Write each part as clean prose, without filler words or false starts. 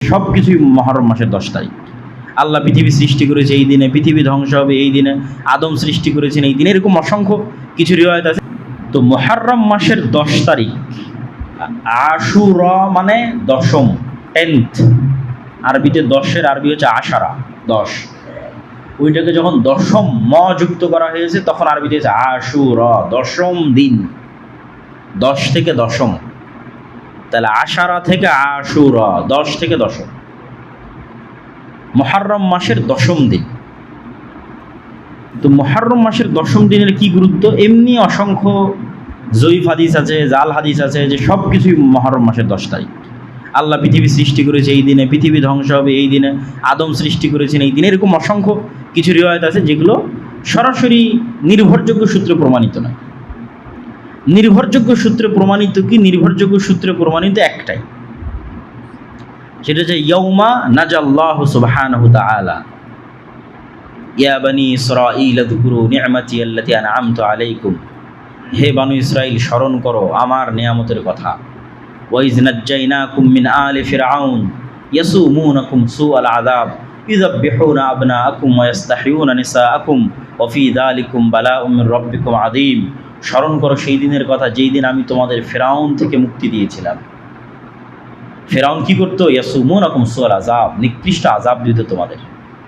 সব কিছুই মুহররম মাসের 10 তারিখ। আল্লাহ পৃথিবী সৃষ্টি করেছে এই দিনে, পৃথিবী ধ্বংস হবে এই দিনে, আদম সৃষ্টি করেছেন এই দিনে, এরকম অসংখ্য কিছু রিওয়ায়াত আছে। তো মুহররম মাসের 10 তারিখ, আশুরা মানে দশম, 10th, আরবিতে 10-এর আরবি হচ্ছে আশারা, 10। ওইটাকে যখন দশম যুক্ত করা হয়েছে তখন আরবিতে হচ্ছে আশুরা, দশম দিন, 10 থেকে দশম। তাহলে আশারা থেকে আশুরা, 10 থেকে দশম, মুহররম মাসের দশম দিন। তো মুহররম মাসের দশম দিনের কি গুরুত্ব? এমনি অসংখ্য জয়ীফ হাদিস আছে, জাল হাদিস আছে যে সব কিছুই মুহররম মাসের 10 তারিখ। আল্লাহ পৃথিবী সৃষ্টি করেছে এই দিনে, পৃথিবী ধ্বংস হবে এই দিনে, আদম সৃষ্টি করেছেন এই দিনে, এরকম অসংখ্য কিছু রিওয়ায়াত আছে যেগুলো সরাসরি নির্ভরযোগ্য সূত্রে প্রমাণিত নয়। নির্ভরযোগ্য সূত্রে প্রমাণিত কি? নির্ভরযোগ্য সূত্রে প্রমাণিত একটাই, সেটা হচ্ছে ইয়াউমা নাজাল্লাহু সুবহানাহু তাআলা ইয়া বানি ইসরাঈল যকুরু নি'মাতি আল্লাতী আন'আমতু আলাইকুম, হে বানু ইসরাইল স্মরণ করো আমার নিয়ামতের কথা। ওয়া ইয নাজ্জাইনাকুম মিন আলি ফিরআউন ইয়াসুমুনাকুম সুআল আযাব ইউযাব্বিহুনা আবনাআকুম ওয়া ইস্তাহইয়ুনা নিসাআকুম ওয়া ফী যালিকুম বালাউম মির রাব্বিকুম আযীম। স্মরণ করো সেই দিনের কথা যেই দিন আমি তোমাদের ফিরআউন থেকে মুক্তি দিয়েছিলাম। ফিরআউন কি করতো? ইয়াসুমুনাকুম সুআল আযাব, নিকৃষ্ট আযাব দিত তোমাদের।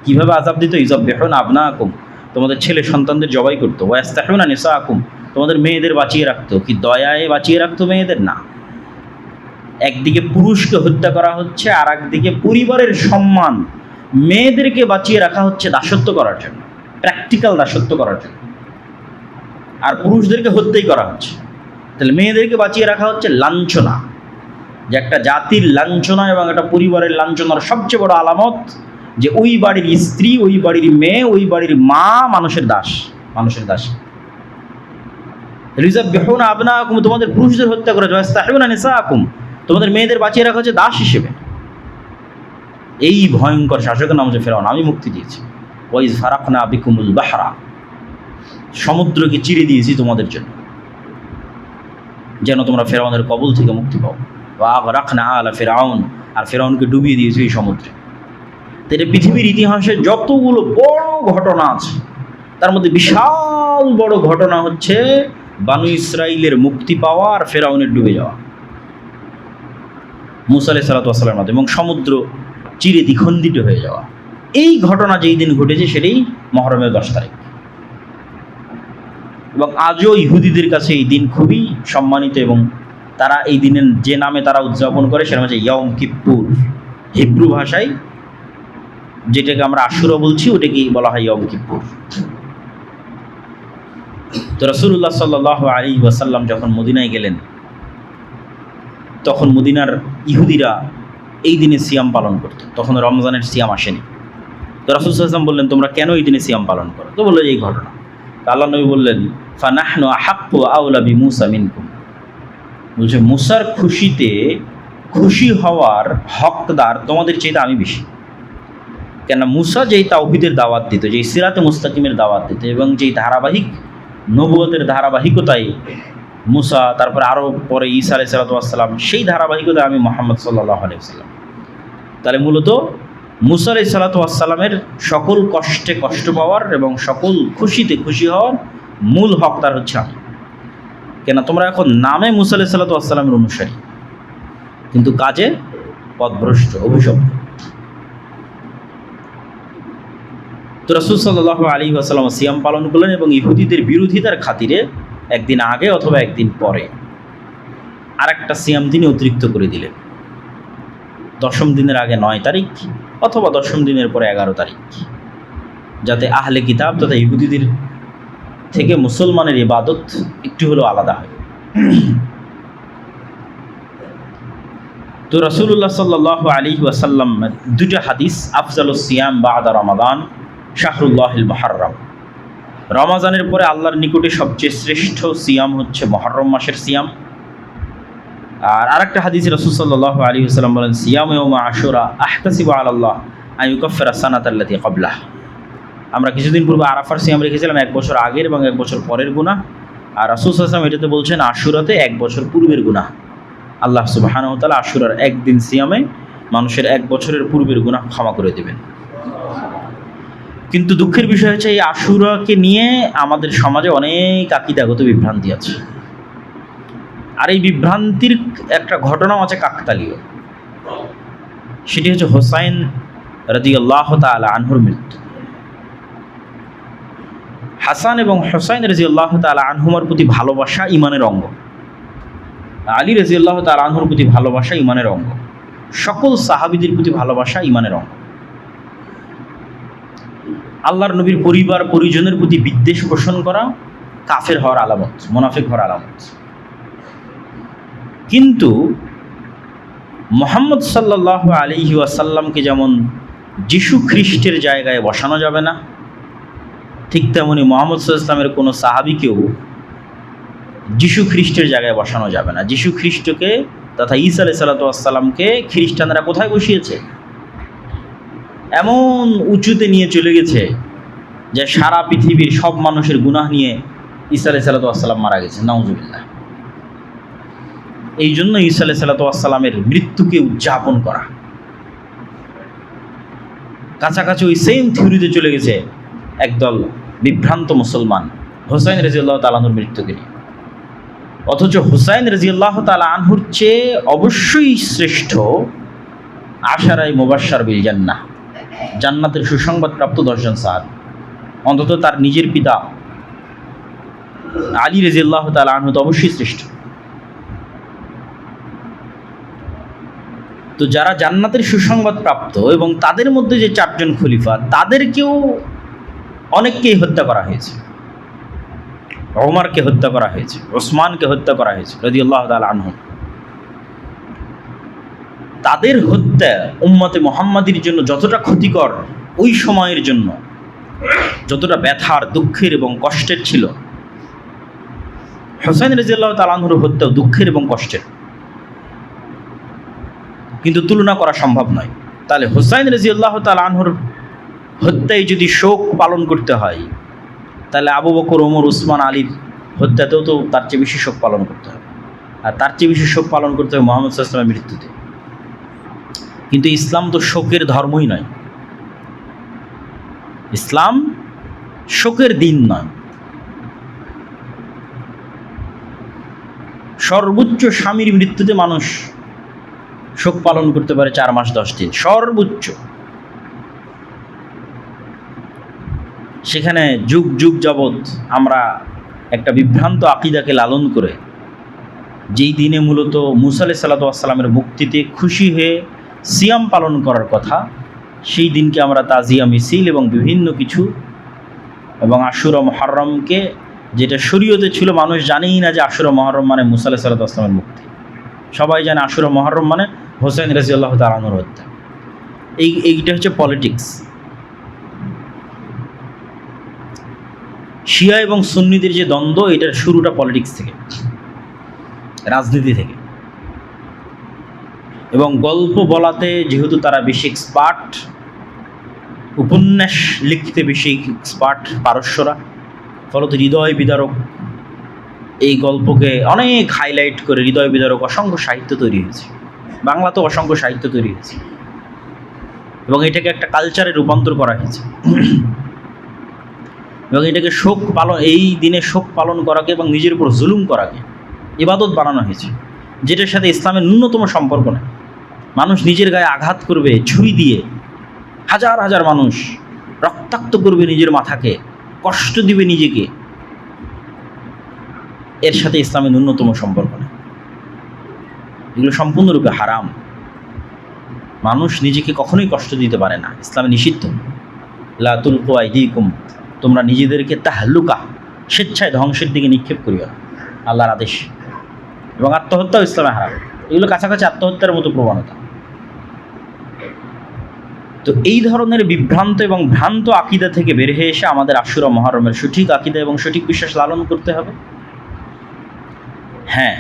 কিভাবে আযাব দিত? ইউযাব্বিহুনা আবনাআকুম, তোমাদের ছেলে সন্তানদের জবাই করতো। ওয়া ইস্তাহইয়ুনা নিসাআকুম, তোমাদের মেয়েদের বাঁচিয়ে রাখতো। কি দয়ায় বাঁচিয়ে রাখতো মেয়েদের? না, একদিকে পুরুষকে হত্যা করা হচ্ছে, আর একদিকে পরিবারের সম্মান, মেয়েদেরকে বাঁচিয়ে রাখা হচ্ছে দাসত্ব করার জন্য, প্র্যাকটিক্যাল দাসত্ব করার জন্য, আর পুরুষদেরকে হত্যাই করা হচ্ছে। তাহলে মেয়েদেরকে বাঁচিয়ে রাখা হচ্ছে লাঞ্ছনা, যে একটা জাতির লাঞ্ছনা এবং একটা পরিবারের লাঞ্ছনার সবচেয়ে বড় আলামত যে ওই বাড়ির স্ত্রী, ওই বাড়ির মেয়ে, ওই বাড়ির মা মানুষের দাস, মানুষের দাস। রিযাব্বিহুনা আবনাআকুম, তোমাদের পুরুষদের হত্যা করা হয়। ইস্তাহইয়ুনা নিসাআকুম, তোমাদের মেয়েদের বাঁচিয়ে রাখা হচ্ছে দাস হিসেবে। এই ভয়ঙ্কর শাসকের নাম হচ্ছে ফিরআউন। আমি মুক্তি দিয়েছি। ওয়া ইয ফারাকনা বিকুমুল বাহরা, সমুদ্রকে চিরে দিয়েছি তোমাদের জন্য, যেন তোমরা ফিরআউনের কবল থেকে মুক্তি পাও। ওয়া আগরাকনা আলা ফিরআউন, আর ফিরআউনকে ডুবিয়ে দিয়েছি এই সমুদ্রে। তো এটা পৃথিবীর ইতিহাসে যতগুলো বড় ঘটনা আছে তার মধ্যে বিশাল বড় ঘটনা হচ্ছে বানু ইসরাইলের মুক্তি পাওয়া আর ফিরআউনের ডুবে যাওয়া মূসা আলাইহিস সালাতু ওয়াস সালামের মাধ্যমে, এবং সমুদ্র চিরে দ্বিখণ্ডিত হয়ে যাওয়া। এই ঘটনা যেই দিন ঘটেছে সেটাই মুহররমের 10 তারিখ। এবং আজও ইহুদিদের কাছে এই দিন খুবই সম্মানিত, এবং তারা এই দিনের যে নামে তারা উদযাপন করে সেটা হচ্ছে ইয়ম কিপ্পুর। হিব্রু ভাষায় যেটাকে আমরা আশুরা বলছি ওটাকেই বলা হয় ইয়ম কিপ্পুর। তো রাসূলুল্লাহ সাল্লাল্লাহু আলাইহি ওয়াসাল্লাম যখন মদিনায় গেলেন তখন মদিনার ইহুদিরা এই দিনে সিয়াম পালন করত। তখন রমজানের সিয়াম আসেনি। তো রাসূল সাল্লাল্লাহু আলাইহি ওয়াসাল্লাম বললেন, তোমরা কেন এই দিনে সিয়াম পালন করো? তো বললো এই ঘটনা। তো আল্লাহ নবী বললেন, ফানাহনু আহাক্কু আওলা বিমূসা মিনকুম, বলছে মুসার খুশিতে খুশি হওয়ার হকদার তোমাদের চাইতে আমি বেশি। কেন? মুসা যেই তাওহীদের দাওয়াত দিত, যেই সিরাতে মুস্তাকিমের দাওয়াত দিত, এবং যেই ধারাবাহিক নবুয়তের ধারাবাহিকতায় মুসা, তারপরে আরও পরে ঈসা আলাইহিস সালাতু ওয়াস সালাম, সেই ধারাবাহিকতায় আমি মুহাম্মদ সাল্লাল্লাহু আলাইহি ওয়াসাল্লাম। তাহলে মূলত মুসা আলাইহিস সালাতু ওয়াস সালামের সকল কষ্টে কষ্ট পাওয়ার এবং সকল খুশিতে খুশি হওয়ার মূল হকদার হচ্ছে আমি। কেন? তোমরা এখন নামে মুসা আলাইহিস সালাতু ওয়াস সালামের অনুসারী, কিন্তু কাজে পথভ্রষ্ট, অভিশপ্ত। তো রাসূল সাল্লাল্লাহু আলাইহি ওয়াসাল্লাম সিয়াম পালন করলেন, এবং ইহুদিদের বিরোধিতার খাতিরে একদিন আগে অথবা একদিন পরে আরেকটা সিয়াম তিনি অতিরিক্ত করে দিলেন। 10ম দিনের আগে 9 তারিখ অথবা 10ম দিনের পরে 11 তারিখ, যাতে আহলে কিতাব তথা ইহুদিদের থেকে মুসলমানের ইবাদত একটু হলেও আলাদা হয়। তো রাসূলুল্লাহ সাল্লাল্লাহু আলাইহি ওয়াসাল্লাম দুটো হাদিস, আফজালুস সিয়াম বা'দা রমাদান শাহরুল্লাহিল মুহররম, রমাজানের পরে আল্লাহর নিকটে সবচেয়ে শ্রেষ্ঠ সিয়াম হচ্ছে মুহররম মাসের সিয়াম। আর আরেকটা হাদিসে রাসূল সাল্লাল্লাহু আলাইহি ওয়াসাল্লাম বলেন, সিয়াম ইয়াউম আশুরা আহতাসিবু আলাল্লাহ আন ইউকাফিরা সানাতা আল্লাতী ক্বাবলাহ। আমরা কিছুদিন পূর্বে আরাফার সিয়াম রেখেছিলাম 1 বছর আগের এবং 1 বছর পরের গুনাহ, আর রাসূল সাল্লাল্লাহু আলাইহি ওয়াসাল্লাম এটাতে বলছেন আশুরাতে 1 বছর পূর্বের গুনাহ। আল্লাহ সুবহানাহু ওয়া তাআলা আশুরার একদিন সিয়ামে মানুষের 1 বছরের পূর্বের গুনাহ ক্ষমা করে দেবেন। কিন্তু দুঃখের বিষয় হচ্ছে এই আশুরাকে নিয়ে আমাদের সমাজে অনেক আকীদাগত বিভ্রান্তি আছে। আর এই বিভ্রান্তির একটা ঘটনাও আছে কাকতালীয়। সেটি হচ্ছে হোসাইন রাদিয়াল্লাহু তাআলা আনহুর মৃত্যু। হাসান এবং হোসাইন রাদিয়াল্লাহু তাআলা আনহুমার প্রতি ভালোবাসা ঈমানের অঙ্গ। আলী রাদিয়াল্লাহু তাআলা আনহুর প্রতি ভালোবাসা ঈমানের অঙ্গ। সকল সাহাবীদের প্রতি ভালোবাসা ঈমানের অঙ্গ। আল্লাহর নবীর পরিবার পরিজনের প্রতি বিদ্বেষ পোষণ করা কাফের হওয়ার আলামত, মুনাফিক হওয়ার আলামত। কিন্তু মুহাম্মদ সাল্লাল্লাহু আলাইহি ওয়াসাল্লামকে যেমন যিশু খ্রিস্টের জায়গায় বসানো যাবে না, ঠিক তেমনি মুহাম্মদ সাল্লাল্লাহু আলাইহি ওয়াসাল্লামের কোনো সাহাবীকেও যিশু খ্রিস্টের জায়গায় বসানো যাবে না। যিশু খ্রিস্টকে তথা ঈসা আলাইহিস সালাতু ওয়াস সালামকে খ্রিস্টানরা কোথায় বসিয়েছে? এমন উঁচুতে নিয়ে চলে গেছে যে সারা পৃথিবীর সব মানুষের গুনাহ নিয়ে ঈসা আলাইহিস সালাতু ওয়াস সালাম মারা গেছে, নাউজুবিল্লাহ। এই জন্য ঈসা আলাইহিস সালাতু ওয়াস সালামের মৃত্যুকে উদযাপন করা, কাছাকাছি ওই সেম থিওরিতে চলে গেছে একদল বিভ্রান্ত মুসলমান হোসাইন রাদিয়াল্লাহু তাআলা আনহুর মৃত্যুকে নিয়ে। অথচ হোসাইন রাদিয়াল্লাহু তাআলা আনহুর চেয়ে অবশ্যই শ্রেষ্ঠ আশারায়ে মুবাশশার বিল জান্নাহ, জান্নাতের সুসংবাদপ্রাপ্ত 10 জন সাহাবী। অন্তত তার নিজের পিতা আলী রাদিয়াল্লাহু তাআলা আনহু তো অবশ্যই শ্রেষ্ঠ। তো যারা জান্নাতের সুসংবাদ প্রাপ্ত এবং তাদের মধ্যে যে 4 জন খলিফা, তাদেরকেও অনেককেই হত্যা করা হয়েছে। ওমরকে হত্যা করা হয়েছে, ওসমানকে হত্যা করা হয়েছে রাদিয়াল্লাহু তাআলা আনহু। তাদের হত্যা উম্মতে মুহাম্মাদির জন্য যতটা ক্ষতিকর, ওই সময়ের জন্য যতটা ব্যথার, দুঃখের এবং কষ্টের ছিল, হোসেন রাদিয়াল্লাহু তাআলা আনহুর হত্যাও দুঃখের এবং কষ্টের, কিন্তু তুলনা করা সম্ভব নয়। তাহলে হোসাইন রাদিয়াল্লাহু তাআলা আনহুর হত্যায় যদি শোক পালন করতে হয়, তাহলে আবু বকর, ওমর, উসমান, আলীর হত্যাতেও তো তার চেয়ে বেশি শোক পালন করতে হবে। আর তার চেয়ে বেশি শোক পালন করতে হবে মুহাম্মদ সাল্লাল্লাহু আলাইহি ওয়াসাল্লামের মৃত্যুতে। কিন্তু ইসলাম তো শোকের ধর্মই নয়, ইসলাম শোকের দিন নয়। সর্বোচ্চ স্বামীর মৃত্যুতে মানুষ শোক পালন করতে পারে 4 মাস 10 দিন, সর্বোচ্চ। সেখানে যুগ যুগ যাবৎ আমরা একটা বিভ্রান্ত আকীদাকে লালন করে, যেই দিনে মূলত মুসা আলাইহিস সালাতু ওয়াস সালামের মুক্তিতে খুশি হয়ে সিয়াম পালন করার কথা, সেই দিনকে আমরা তাজিয়া মিছিল এবং বিভিন্ন কিছু, এবং আশুরা মুহররমকে, যেটা শরীয়তে ছিল, মানুষ জানেই না যে আশুরা মুহররম মানে মুসা আলাইহিস সালাতু ওয়াস সালামের মুক্তি। সবাই জানে আশুরা মুহররম মানে হোসেন রাদিয়াল্লাহু তাআলা আনহুর হত্যা। এইটা হচ্ছে পলিটিক্স। শিয়া এবং সুন্নিদের যে দ্বন্দ্ব, এটার শুরুটা পলিটিক্স থেকে, রাজনীতি থেকে। এবং গল্প বলাতে যেহেতু তারা বেশি এক্সপার্ট, উপন্যাস লিখতে বেশি এক্সপার্ট পারস্যরা, ফলত হৃদয় বিদারক এই গল্পকে অনেক হাইলাইট করে হৃদয় বিদারক অসংখ্য সাহিত্য তৈরি হয়েছে। বাংলাতেও অসংখ্য সাহিত্য তৈরি হয়েছে এবং এটাকে একটা কালচারে রূপান্তর করা হয়েছে। এবং এটাকে শোক পালন, এই দিনে শোক পালন করাকে এবং নিজের উপর জুলুম করাকে ইবাদত বানানো হয়েছে, যেটার সাথে ইসলামের ন্যূনতম সম্পর্ক নেই। মানুষ নিজের গায়ে আঘাত করবে ছুরি দিয়ে, হাজার হাজার মানুষ রক্তাক্ত করবে নিজের মাথাকে, কষ্ট দিবে নিজেকে, এর সাথে ইসলামের ন্যূনতম সম্পর্ক নেই। এগুলো সম্পূর্ণরূপে হারাম। মানুষ নিজেকে কখনোই কষ্ট দিতে পারে না, ইসলামে নিষিদ্ধ। লা তুলকু আইদিকুম, তোমরা নিজেদেরকে তাহলুকা, স্বেচ্ছায় ধ্বংসের দিকে নিক্ষেপ করিও না, আল্লাহর আদেশ। এবং আত্মহত্যাও ইসলামে হারাম। এগুলো কাছাকাছি আত্মহত্যার মতো প্রবণতা। তো এই ধরনের বিভ্রান্ত এবং ভ্রান্ত আকীদা থেকে বের হয়ে এসে আমাদের আশুরা মুহররমের সঠিক আকীদা এবং সঠিক বিশ্বাস লালন করতে হবে। হ্যাঁ,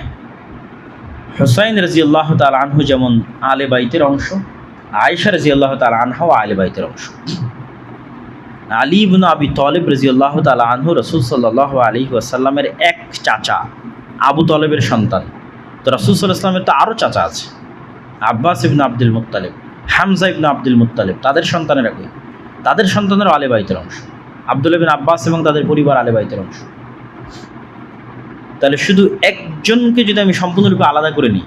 হুসাইন রাদিয়াল্লাহু তাআলা আনহু যেমন আলে বাইতের অংশ, আয়েশা রাদিয়াল্লাহু তাআলা আনহাও আলে বাইতের অংশ। আলী ইবনে আবি তালিব রাদিয়াল্লাহু তাআলা আনহু রাসূল সাল্লাল্লাহু আলাইহি ওয়াসাল্লামের এক চাচা, আবু তালেবের সন্তান। তো রাসূল সাল্লাল্লাহু আলাইহি ওয়াসাল্লামের তো আরও চাচা আছে, আব্বাস ইবনে আব্দুল মুত্তালিব। হামজা ইবনে আব্দুল মুত্তালিব, তাদের সন্তানেরা কই? তাদের সন্তানেরা আলে বাইতের অংশ। আব্দুল্লাহ বিন আব্বাস এবং তাদের পরিবার আলে বাইতের অংশ। তাহলে শুধু একজনকে যদি আমি সম্পূর্ণরূপে আলাদা করে নিই,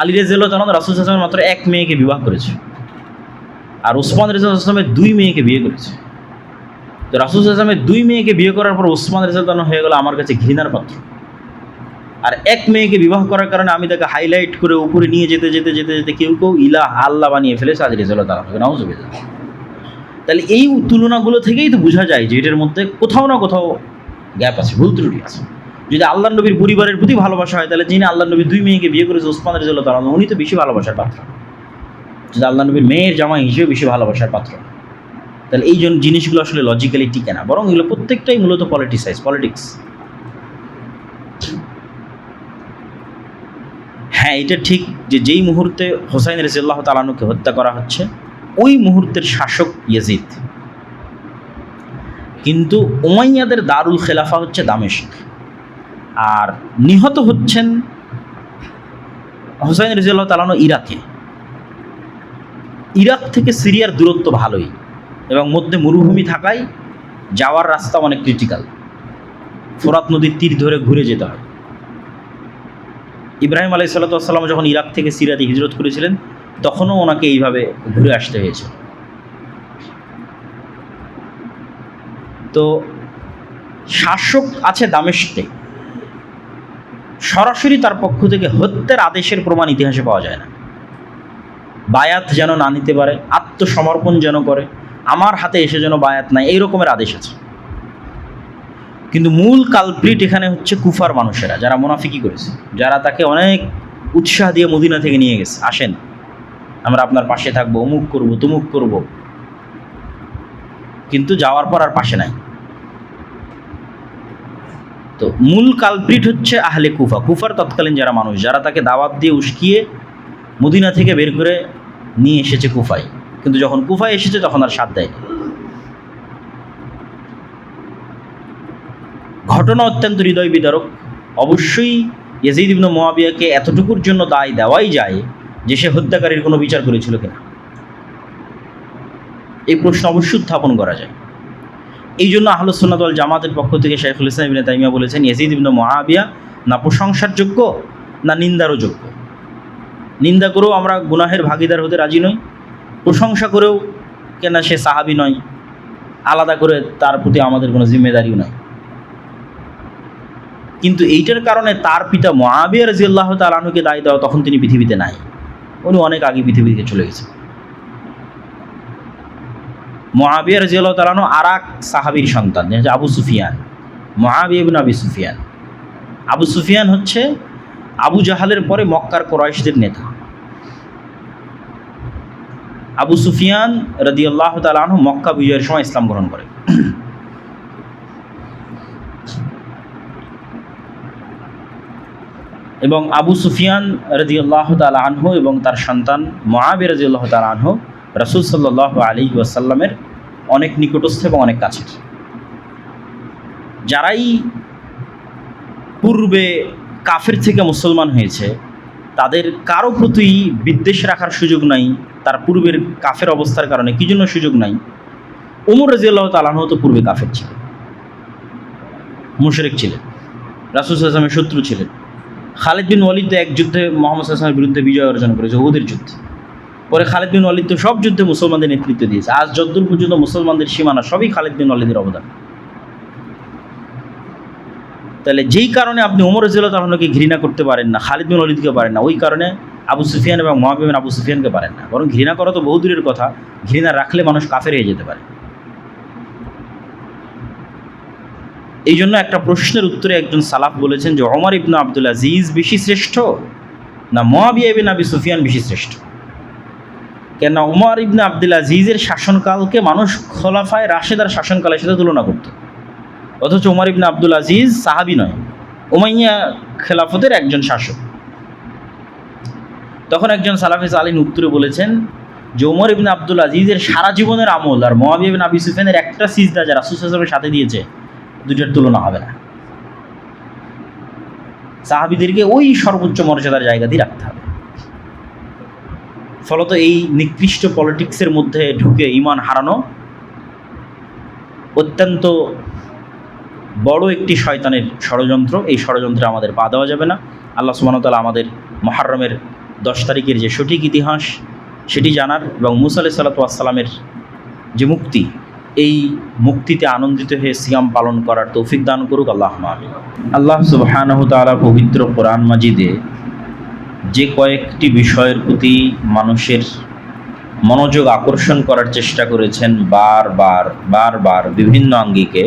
আলী রাদিয়াল্লাহু তাআলা রাসূল সাল্লাল্লাহু আলাইহি ওয়াসাল্লাম মাত্র এক মেয়েকে বিবাহ করেছে, আর ওসমান রাদিয়াল্লাহু আনহু দুই মেয়েকে বিয়ে করেছে। তো রাসূল সাল্লাল্লাহু আলাইহি ওয়াসাল্লামের দুই মেয়েকে বিয়ে করার পর ওসমান রাদিয়াল্লাহু আনহু হয়ে গেল আমার কাছে ঘৃণার পাত্র। আর এক মেয়েকে বিবাহ করার কারণে আমি তাকে হাইলাইট করে উপরে নিয়ে যেতে যেতে যেতে যেতে কেউ কেউ ইলাহ আল্লাহ বানিয়ে ফেলেছে আলী রাদিয়াল্লাহু তাআলা, নাউযুবিল্লাহ। তাহলে এই তুলনাগুলো থেকেই তো বোঝা যায় যে এটার মধ্যে কোথাও না কোথাও গ্যাপ আছে, ভুল ত্রুটি আছে। যদি আল্লাহ নবীর পরিবারের প্রতি ভালোবাসা হয়, তাহলে যিনি আল্লাহ নবীর দুই মেয়েকে বিয়ে করেছে ওসমান রাদিয়াল্লাহু তাআলা, উনি তো বেশি ভালোবাসার পাত্র। যদি আল্লাহ নবীর মেয়ের জামাই হিসেবে বেশি ভালোবাসার পাত্র, তাহলে এই জন্য জিনিসগুলো আসলে লজিক্যালি টিকে না, বরং এগুলো প্রত্যেকটাই মূলত পলিটিক্স। হ্যাঁ, এটা ঠিক যে যেই মুহূর্তে হোসাইন রাদিয়াল্লাহু তাআলা আনহুকে হত্যা করা হচ্ছে ওই মুহূর্তের শাসক ইয়াজিদ, কিন্তু উমাইয়াদের দারুল খেলাফা হচ্ছে দামেস্ক, আর নিহত হচ্ছেন হোসাইন রাদিয়াল্লাহু তাআলা আনহু ইরাকে। ইরাক থেকে সিরিয়ার দূরত্ব ভালোই, এবং মধ্যে মরুভূমি থাকায় যাওয়ার রাস্তা অনেক ক্রিটিক্যাল, ফোরাত নদীর তীর ধরে ঘুরে যেতে হয়। ইব্রাহিম আলাইহিস সালাতু ওয়াস সালাম যখন ইরাক থেকে সিরিয়াতে হিজরত করেছিলেন তখনও ওনাকে এইভাবে ঘুরে আসতে হয়েছে। তো শাসক আছে দামেস্কে, সরাসরি তার পক্ষ থেকে হত্যার আদেশের প্রমাণ ইতিহাসে পাওয়া যায় না। বায়াত যেন না নিতে পারে, আত্মসমর্পণ যেন করে, আমার হাতে এসে যেন বায়াত নাই, এই রকমের আদেশ আছে। কিন্তু মূল কালপ্রিট এখানে হচ্ছে কুফার মানুষেরা, যারা মুনাফিকি করেছে, যারা তাকে অনেক উৎসাহ দিয়ে মদিনা থেকে নিয়ে গেছে, আসেন আমরা আপনার পাশে থাকবো, অমুক করব তমুক করব, কিন্তু যাওয়ার পর আর পাশে নাই। তো মূল কালপ্রিট হচ্ছে আহলে কুফা, কুফার তৎকালীন যারা মানুষ, যারা তাকে দাওয়াত দিয়ে উস্কিয়ে মদিনা থেকে বের করে নিয়ে এসেছে কুফায়, কিন্তু যখন কুফায় এসেছে তখন আর সাথ দেয়নি। ঘটনা অত্যন্ত হৃদয় বিদারক। অবশ্যই ইয়াজিদ ইবনে মুআবিয়াকে এতটুকুর জন্য দায় দেওয়াই যায় যে সে হত্যাকারীর কোনো বিচার করেছিল কিনা, এই প্রশ্ন অবশ্যই উত্থাপন করা যায়। এই জন্য আহলুস সুন্নাত ওয়াল জামাতের পক্ষ থেকে শাইখুল ইসলাম ইবনে তাইমিয়া বলেছেন ইয়াজিদ ইবনে মুআবিয়া না প্রশংসার যোগ্য না নিন্দারও যোগ্য। নিন্দা করেও আমরা গুনাহের ভাগিদার হতে রাজি নই, প্রশংসা করেও কেন সে সাহাবী নয়, আলাদা করে তার প্রতি আমাদের কোনো জিম্মেদারিও নাই। কিন্তু এইটার কারণে তার পিতা মুআবিয়া রাদিয়াল্লাহু তাআলা আনহুকে দায় দেওয়া, তখন তিনি পৃথিবীতে নাই, উনি অনেক আগে পৃথিবী থেকে চলে গেছেন। মুআবিয়া রাদিয়াল্লাহু তাআলা আনহু আরেক সাহাবীর সন্তান, যে আবু সুফিয়ান, মুআবিয়া ইবনে আবি সুফিয়ান। আবু সুফিয়ান হচ্ছে আবু জাহালের পরে মক্কার কুরাইশদের নেতা। আবু সুফিয়ান রাদিয়াল্লাহু তাআলা আনহু মক্কা বিজয়ের সময় ইসলাম গ্রহণ করে। এবং আবু সুফিয়ান রাদিয়াল্লাহু তাআলা আনহু এবং তার সন্তান মুআবিয়া রাদিয়াল্লাহু তাআলা আনহু রাসূল সাল্লাল্লাহু আলাইহি ওয়াসাল্লামের অনেক নিকটস্থ এবং অনেক কাছের। যারাই পূর্বে কাফের থেকে মুসলমান হয়েছে তাদের কারো প্রতি বিদ্বেষ রাখার সুযোগ নাই, তার পূর্বের কাফের অবস্থার কারণে। কী জন্য সুযোগ নাই? ওমর রাদিয়াল্লাহু তাআলা আনহু তো পূর্বে কাফের ছিলেন, মুশরিক ছিলেন, রাসূল সাল্লাল্লাহু আলাইহি ওয়াসাল্লামের শত্রু ছিলেন। খালিদ বিন ওয়ালিদ তো এক যুদ্ধে মুহাম্মদ সাল্লাল্লাহু আলাইহি ওয়াসাল্লামের বিরুদ্ধে বিজয় অর্জন করেছে, উহুদের যুদ্ধে। পরে খালিদ বিন ওয়ালিদ তো সব যুদ্ধে মুসলমানদের নেতৃত্ব দিয়েছে। আজ যতদূর পর্যন্ত মুসলমানদের সীমানা সবই খালিদ বিন ওয়ালিদের অবদান। তাহলে যেই কারণে আপনি ওমর রাদিয়াল্লাহু তাআলা আনহুকে ঘৃণা করতে পারেন না, খালিদ বিন ওয়ালিদকে পারেন না, ওই কারণে আবু সুফিয়ান এবং মুআবিয়া বিন আবু সুফিয়ানকে পারেন না। বরং ঘৃণা করা তো বহু দূরের কথা, ঘৃণা রাখলে মানুষ কাফের হয়ে যেতে পারে। এই জন্য একটা প্রশ্নের উত্তরে একজন সালাফ বলেছেন যে ওমর ইবনে আব্দুল আজিজ বেশি শ্রেষ্ঠ না মুআবিয়া ইবনে আবি সুফিয়ান বেশি শ্রেষ্ঠ? কেন ওমর ইবনে আব্দুল আজিজের শাসনকালকে মানুষ খোলাফায়ে রাশেদার শাসনকালের সাথে তুলনা করত, অথচ ওমর ইবনে আব্দুল আজিজ সাহাবী নয়, উমাইয়া খেলাফতের একজন শাসক। তখন একজন সালাফে সালিন উত্তরে বলেছেন যে ওমর ইবনে আব্দুল আজিজের সারা জীবনের আমল আর মুআবিয়া ইবনে আবি সুফিয়ানের একটা সিজদা যারা রাসূল সাল্লাল্লাহু আলাইহি ওয়াসাল্লামের সাথে দিয়েছে, দুইটার তুলনা হবে না। সাহাবীদেরকে ওই সর্বোচ্চ মর্যাদার জায়গা দিয়ে রাখতে হবে। ফলত এই নিকৃষ্ট পলিটিক্সের মধ্যে ঢুকে ঈমান হারানো অত্যন্ত বড় একটি শয়তানের ষড়যন্ত্র। এই ষড়যন্ত্রে আমাদের পা দেওয়া যাবে না। আল্লাহ সুবহানাহু ওয়া তাআলা আমাদের মুহররমের 10 তারিখের যে সঠিক ইতিহাস সেটি জানার এবং মুসা আলাইহিস সালাতু ওয়াস সালামের যে মুক্তি, এই মুক্তিতে আনন্দিত হয়ে সিয়াম পালন করার তৌফিক দান করুক, আল্লাহুম্মা আমিন। আল্লাহ সুবহানাহু ওয়া তাআলা পবিত্র কোরআন মাজিদে যে কয়েকটি বিষয়ের প্রতি মানুষের মনোযোগ আকর্ষণ করার চেষ্টা করেছেন বারবার বিভিন্ন আঙ্গিকে,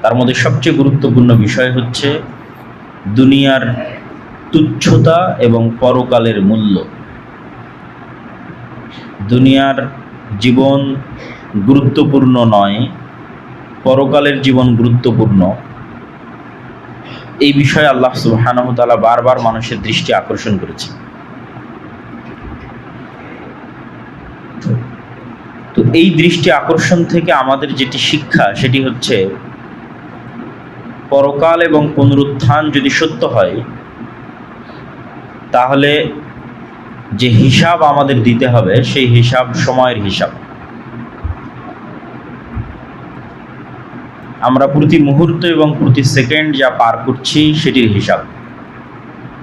তার মধ্যে সবচেয়ে গুরুত্বপূর্ণ বিষয় হচ্ছে দুনিয়ার তুচ্ছতা এবং পরকালের মূল্য। দুনিয়ার জীবন গুরুত্বপূর্ণ নয়, পরকালের জীবন গুরুত্বপূর্ণ। এই বিষয়ে আল্লাহ সুবহানাহু ওয়া তাআলা বারবার মানুষের দৃষ্টি আকর্ষণ করেছে। তো এই দৃষ্টি আকর্ষণ থেকে আমাদের যেটি শিক্ষা সেটি হচ্ছে, পরকাল এবং পুনরুত্থান যদি সত্য হয়, তাহলে যে হিসাব আমাদের দিতে হবে সেই হিসাব সময়ের হিসাব। আমরা প্রতি মুহূর্ত এবং প্রতি সেকেন্ড যা পার করছি সেটির হিসাব।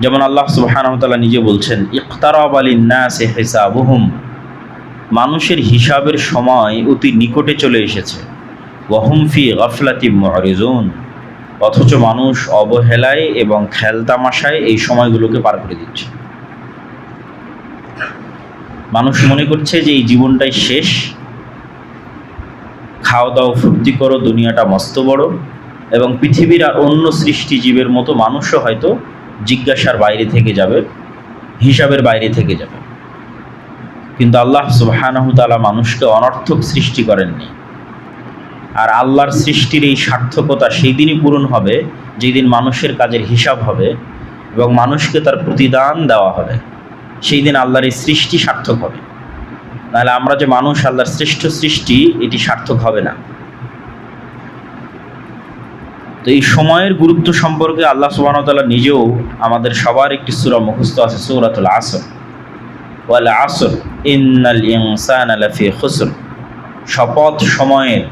যেমন আল্লাহ সুবহানাহু ওয়া তাআলা নিজে বলছেন, ইকতারাবা লিন-নাসি হিসাবুহুম, মানুষের হিসাবের সময় অতি নিকটে চলে এসেছে। ওয়া হুম ফি গাফলাতিন মু'রিজুন, অথচ মানুষ অবহেলায় এবং খেলতামাশায় এই সময়গুলোকে পার করে দিচ্ছে। মানুষ মনে করছে যে এই জীবনটাই শেষ, খাওয়া দাও ফুর্তি করো, দুনিয়াটা মস্ত বড়, এবং পৃথিবীর আর অন্য সৃষ্টি জীবের মতো মানুষও হয়তো জিজ্ঞাসার বাইরে থেকে যাবে, হিসাবের বাইরে থেকে যাবে। কিন্তু আল্লাহ সুবহানাহু ওয়া তাআলা মানুষকে অনর্থক সৃষ্টি করেননি। আর আল্লাহর সৃষ্টির এই সার্থকতা সেই দিনই পূরণ হবে যেদিন মানুষের কাজের হিসাব হবে এবং মানুষকে তার প্রতিদান দেওয়া হবে। সেই দিন আল্লাহর এই সৃষ্টি সার্থক হবে। নাহলে আমরা যে মানুষ, আল্লাহর শ্রেষ্ঠ সৃষ্টি, এটি সার্থক হবে না। তো এই সময়ের গুরুত্ব সম্পর্কে আল্লাহ সুবহানাহু ওয়া তাআলা নিজেও, আমাদের সবার একটি সূরা মুখস্থ আছে, সূরাতুল আসর, ওয়াল আসর ইন্নাল ইনসানা লাফি খুসর, শপথ সময়ের,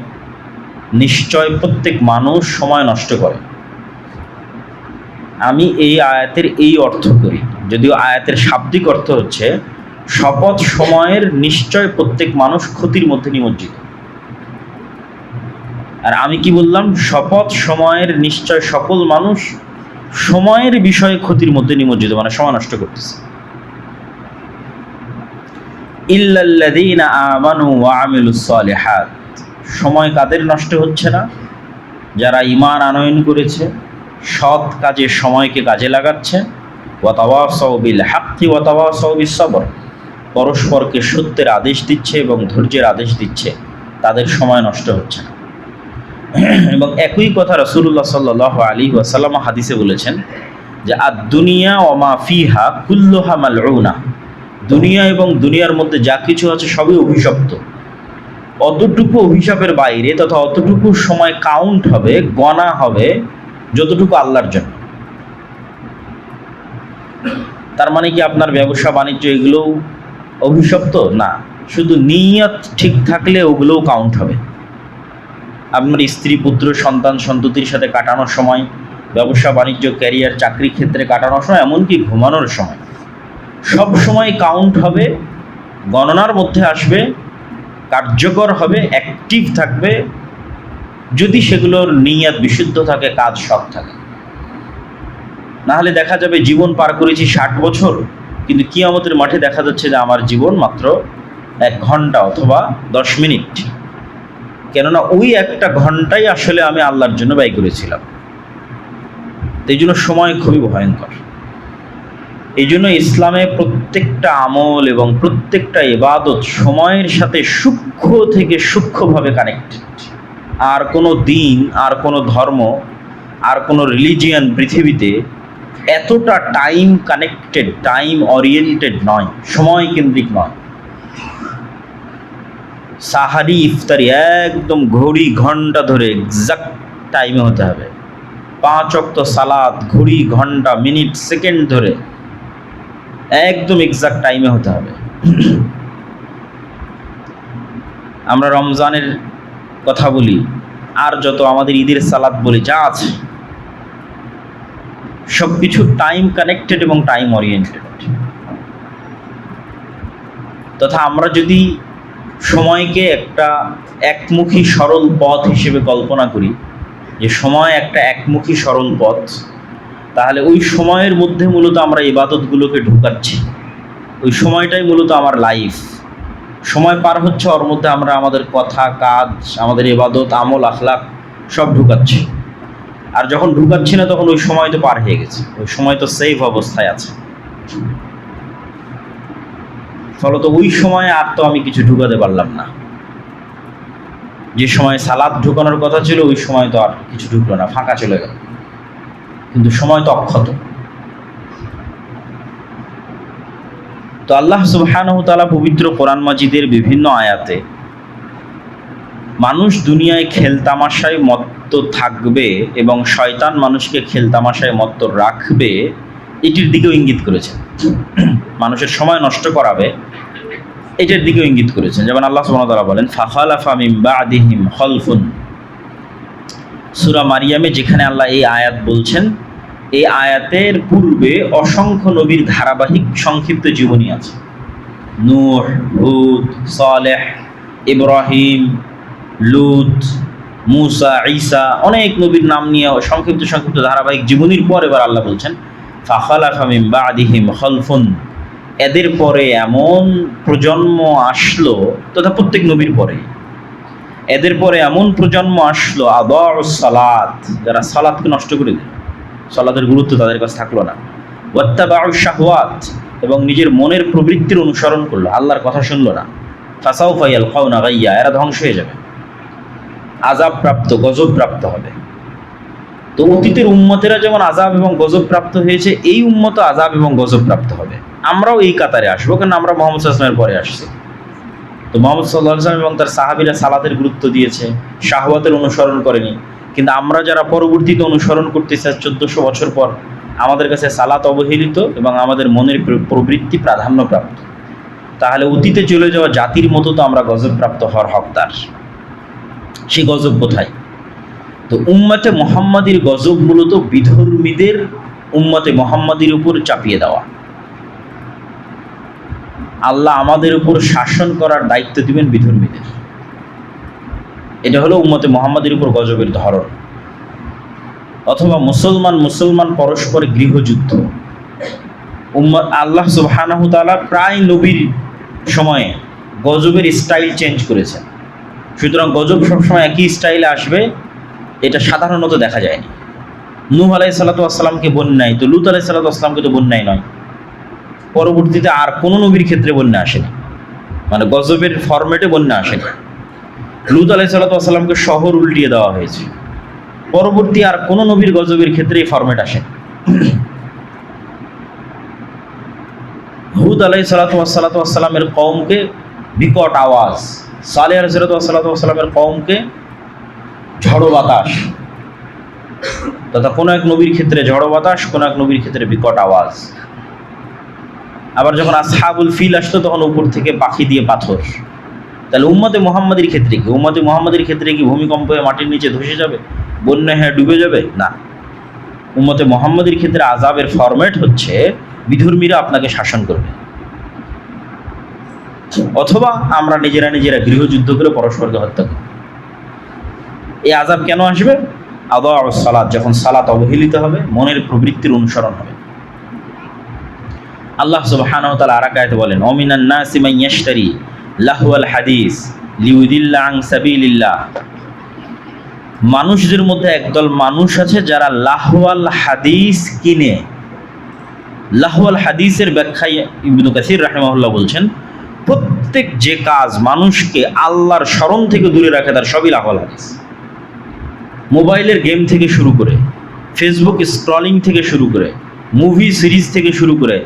নিশ্চয় প্রত্যেক মানুষ সময় নষ্ট করে। আমি এই আয়াতের এই অর্থ করি, যদিও আয়াতের শাব্দিক অর্থ হচ্ছে শপথ সময়ের, নিশ্চয় প্রত্যেক মানুষ ক্ষতির মধ্যে নিমজ্জিত। আর আমি কি বললাম? শপথ সময়ের, নিশ্চয় সকল মানুষ সময়ের বিষয়ে ক্ষতির মধ্যে নিমজ্জিত, মানে সময় নষ্ট করতেছে। ইল্লাল্লাযীনা আমানু ওয়া আমিলুস সালিহাত, সময় কাদের নষ্ট হচ্ছে না? যারা ঈমান আনয়ন করেছে, সৎ কাজে সময়কে কাজে লাগাচ্ছে। ওয়া তাওয়াসাউ বিল হাক্কি ওয়া তাওয়াসাউ বিস সবর, পরস্পরকে সত্যের আদেশ দিচ্ছে এবং ধৈর্যের আদেশ দিচ্ছে, তাদের সময় নষ্ট হচ্ছে না। এবং একই কথা রাসূলুল্লাহ সাল্লাল্লাহু আলাইহি ওয়াসাল্লাম হাদিসে বলেছেন যে আদ-দুনিয়া ওয়া মা ফিহা কুল্লুহা মালউনা, দুনিয়া এবং দুনিয়ার মধ্যে যা কিছু আছে সবই অভিশপ্ত। অতটুকু অভিশাপের বাইরে তথা অতটুকু সময় কাউন্ট হবে, গণা হবে যতটুকু আল্লাহর জন্য। তার মানে কি আপনার ব্যবসা বাণিজ্য এগুলোও অভিশপ্ত? না, শুধু নিয়ত ঠিক থাকলে ওগুলোও কাউন্ট হবে। আপনার স্ত্রী, পুত্র, সন্তান, সন্ততির সাথে কাটানোর সময়, ব্যবসা বাণিজ্য, ক্যারিয়ার, চাকরি ক্ষেত্রে কাটানোর সময়, এমনকি ঘুমানোর সময়, সব সময় কাউন্ট হবে, গণনার মধ্যে আসবে, কার্যকর হবে, অ্যাক্টিভ থাকবে, যদি সেগুলোর নিয়ত বিশুদ্ধ থাকে, কাজ সৎ থাকে। নাহলে দেখা যাবে জীবন পার করেছি 60 বছর, কিন্তু কিয়ামতের মাঠে দেখা যাচ্ছে যে আমার জীবন মাত্র 1 ঘন্টা অথবা 10 মিনিট। কেননা ওই একটা ঘন্টাই আসলে আমি আল্লাহর জন্য ব্যয় করেছিলাম। এই জন্য সময় খুবই ভয়ঙ্কর। এই জন্য ইসলামে প্রত্যেকটা আমল এবং প্রত্যেকটা ইবাদত সময়ের সাথে সূক্ষ্ম থেকে সূক্ষ্মভাবে কানেক্টেড। আর কোনো দিন, আর কোনো ধর্ম, আর কোনো রিলিজিয়ান পৃথিবীতে এতটা টাইম কানেক্টেড, টাইম ওরিয়েন্টেড নয়, সময় কেন্দ্রিক নয়। সাহারি, ইফতারি একদম ঘড়ি ঘন্টা ধরে এক্সাক্ট টাইমে হতে হবে। 5 ওয়াক্ত সালাত ঘড়ি ঘন্টা মিনিট সেকেন্ড ধরে একদম এক্সাক্ট টাইমে হতে হবে। আমরা রমজানের কথা বলি, আর যত আমাদের ঈদের সালাত বলি, যা আছে সব কিছু টাইম কানেক্টেড এবং টাইম ওরিয়েন্টেড। তথা আমরা যদি সময়কে একটা একমুখী সরল পথ হিসেবে কল্পনা করি, যে সময় একটা একমুখী সরল পথ, তাহলে ওই সময়ের মধ্যে মূলত আমরা ইবাদতগুলোকে ঢুকাচ্ছি। ওই সময়টাই মূলত আমার লাইফ। সময় পার হচ্ছে, ওর মধ্যে আমরা আমাদের কথা, কাজ, আমাদের ইবাদত, আমল, আখলাক সব ঢুকাচ্ছি। আর যখন ঢুকাচ্ছি না, তখন ওই সময় তো পার হয়ে গেছে, ওই সময় তো সেফ অবস্থায় আছে। ফলত ওই সময় আর তো আমি কিছু ঢুকাতে পারলাম না। যে সময় সালাত ঢুকানোর কথা ছিল, ওই সময় তো আর কিছু ঢুকলো না, ফাঁকা চলে গেল। কিন্তু সময় তো অক্ষত। তো আল্লাহ সুবহানাহু ওয়া তাআলা পবিত্র কোরআন মাজিদের বিভিন্ন আয়াতে মানুষ দুনিয়ায় খেলতামাশায় মত্ত থাকবে এবং শয়তান মানুষকে খেলতামাশায় মত্ত রাখবে, এটির দিকেও ইঙ্গিত করেছেন। মানুষের সময় নষ্ট করাবে, এটার দিকেও ইঙ্গিত করেছেন। যেমন আল্লাহ সুবহানাহু ওয়া তাআলা বলেন, ফাখালাফা মিন বা'দিহিম খালফুন। সূরা মারিয়ামে যেখানে আল্লাহ এই আয়াত বলছেন, এই আয়াতের পূর্বে অসংখ্য নবীর ধারাবাহিক সংক্ষিপ্ত জীবনী আছে। নূহ, হুদ, সালেহ, ইব্রাহিম, লূত, মূসা, ঈসা, অনেক নবীর নাম নিয়ে সংক্ষিপ্ত সংক্ষিপ্ত ধারাবাহিক জীবনীর পর এবার আল্লাহ বলছেন, ফাখালাফা মিন বা'দিহিম খালফুন। এদের পরে এমন প্রজন্ম আসলো, তথা প্রত্যেক নবীর পরে এদের পরে এমন প্রজন্ম আসলো, আদাউস সালাত, যারা সালাতকে নষ্ট করে দিল, সালাতের গুরুত্ব তাদের কাছে থাকলো না। ওয়াত্তাবাউশ শাহওয়াত, এবং নিজের মনের প্রবৃত্তির অনুসরণ করলো, আল্লাহর কথা শুনলো না। ফাসাউফা ইয়ালকাউনা গাইয়্যা, এরা ধ্বংস হয়ে যাবে, আযাব প্রাপ্ত, গজব প্রাপ্ত হবে। তো অতীতের উম্মতেরা যেমন আযাব এবং গজব প্রাপ্ত হয়েছে, এই উম্মত আযাব এবং গজব প্রাপ্ত হবে। আমরাও এই কাতারে আসবো, কারণ আমরা মুহাম্মদ সাল্লাল্লাহু আলাইহি ওয়াসাল্লামের পরে আসছি। তো মুহাম্মদ সাল্লাল্লাহু আলাইহি ওয়াসাল্লাম এবং তার সাহাবীরা সালাতের গুরুত্ব দিয়েছে, শাহওয়াতের অনুসরণ করেনি। কিন্তু আমরা যারা পরবর্তীতে অনুসরণ করতেছি 1400 বছর পর, আমাদের কাছে সালাত অবহেলিত এবং আমাদের মনের প্রবৃত্তি প্রাধান্যপ্রাপ্ত। তাহলে অতীতে চলে যাওয়া জাতির মতো তো আমরা গজব প্রাপ্ত হওয়ার হকদার। সেই গজব কোথায়? তো উম্মতে মুহাম্মাদির গজব মূলত বিধর্মীদের উম্মতে মুহাম্মাদির উপর চাপিয়ে দেওয়া। আল্লাহ আমাদের উপর শাসন করার দায়িত্ব দিবেন বিধর্মীদের। এটা হলো উম্মতে মুহাম্মাদির উপর গজবের ধরন। অথবা মুসলমান পরস্পর গৃহযুদ্ধ। আল্লাহ সুবহানাহু ওয়া তাআলা প্রায় নবীর সময়ে গজবের স্টাইল চেঞ্জ করেছেন। সুতরাং গজব সবসময় একই স্টাইলে আসবে, এটা সাধারণত দেখা যায়নি। নূহ আলাইহিস সালাতু ওয়াস সালামকে বন্যায়, তো লূত আলাইহিস সালাতু ওয়াস সালামকে তো বন্যায় নয়। পরবর্তীতে আর কোনো নবীর ক্ষেত্রে বন্যা আসেনি, মানে গজবের ফরম্যাটে বন্যা আসেনি। লূত আলাইহিস সালাতু ওয়াস সালামকে শহর উল্টিয়ে দেওয়া হয়েছে। পরবর্তী আর কোনো নবীর গজবের ক্ষেত্রে এই ফরম্যাট আসে। হুদ আলাইহিস সালাতু ওয়াস সালামের কওমকে বিকট আওয়াজ, সালেহ আলাইহিস সালাতু ওয়াস সালামের কওমকে ঝড়ো বাতাস, তথা কোনো এক নবীর ক্ষেত্রে ঝড়ো বাতাস, কোনো এক নবীর ক্ষেত্রে বিকট আওয়াজ। আবার যখন আসহাবুল ফিল আসতো, তখন উপর থেকে পাখি দিয়ে পাথর। তাহলে উম্মতে মুহাম্মাদির ক্ষেত্রে কি? উম্মতে মুহাম্মাদির ক্ষেত্রে কি ভূমিকম্প হয়ে মাটির নিচে ধসে যাবে, বন্যা হ্যাঁ ডুবে যাবে? না। উম্মতে মুহাম্মাদির ক্ষেত্রে আযাবের ফরম্যাট হচ্ছে বিধর্মীরা আপনাকে শাসন করবে, অথবা আমরা নিজেরা গৃহযুদ্ধ করে পরস্পরকে হত্যা করি। এই আযাব কেন আসবে? আদাউস সালাত, যখন সালাত অবহেলিত হবে, মনের প্রবৃত্তির অনুসরণ হবে। আল্লাহ সুবহানাহু ওয়া তাআলা আর এক আয়াতে বলেন, ওমিনান নাসি মান ইয়াশতারি লাহওয়াল হাদিস লিউদিল্লা আন সাবিলিল্লাহ। মানুষদের মধ্যে একদল মানুষ আছে যারা লাহওয়াল হাদিস কিনে। লাহওয়াল হাদিসের ব্যাখ্যায় ইবনে কাসির রাহিমাহুল্লাহ বলছেন, প্রত্যেক যে কাজ মানুষকে আল্লাহর স্মরণ থেকে দূরে রাখে, তার সবই লাহওয়াল হাদিস। মোবাইলের গেম থেকে শুরু করে, ফেসবুক স্ক্রলিং থেকে শুরু করে, মুভি সিরিজ থেকে শুরু করে,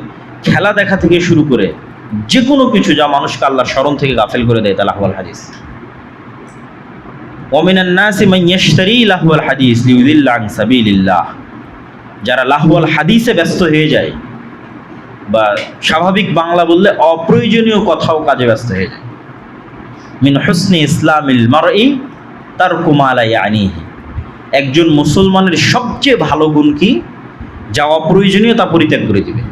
খেলা দেখা থেকে শুরু করে, যে কোনো কিছু যা মানুষকে আল্লাহর স্মরণ থেকে গাফেল করে দেয়, তা লাহওয়াল হাদিস। ওমিনান নাসি মান ইয়াশতারি লাহওয়াল হাদিস লিউদিল্লা আন সাবিলিল্লাহ। যারা লাহওয়াল হাদিসে ব্যস্ত হয়ে যায়, বা স্বাভাবিক বাংলা বললে অপ্রয়োজনীয় কথাও কাজে ব্যস্ত হয়ে যায়। মিন হুসনি ইসলামিল মারই তারকু মা লা ইয়ানিহি, একজন মুসলমানের সবচেয়ে ভালো গুণ কি? যা অপ্রয়োজনীয় তা পরিত্যাগ করে দিবে।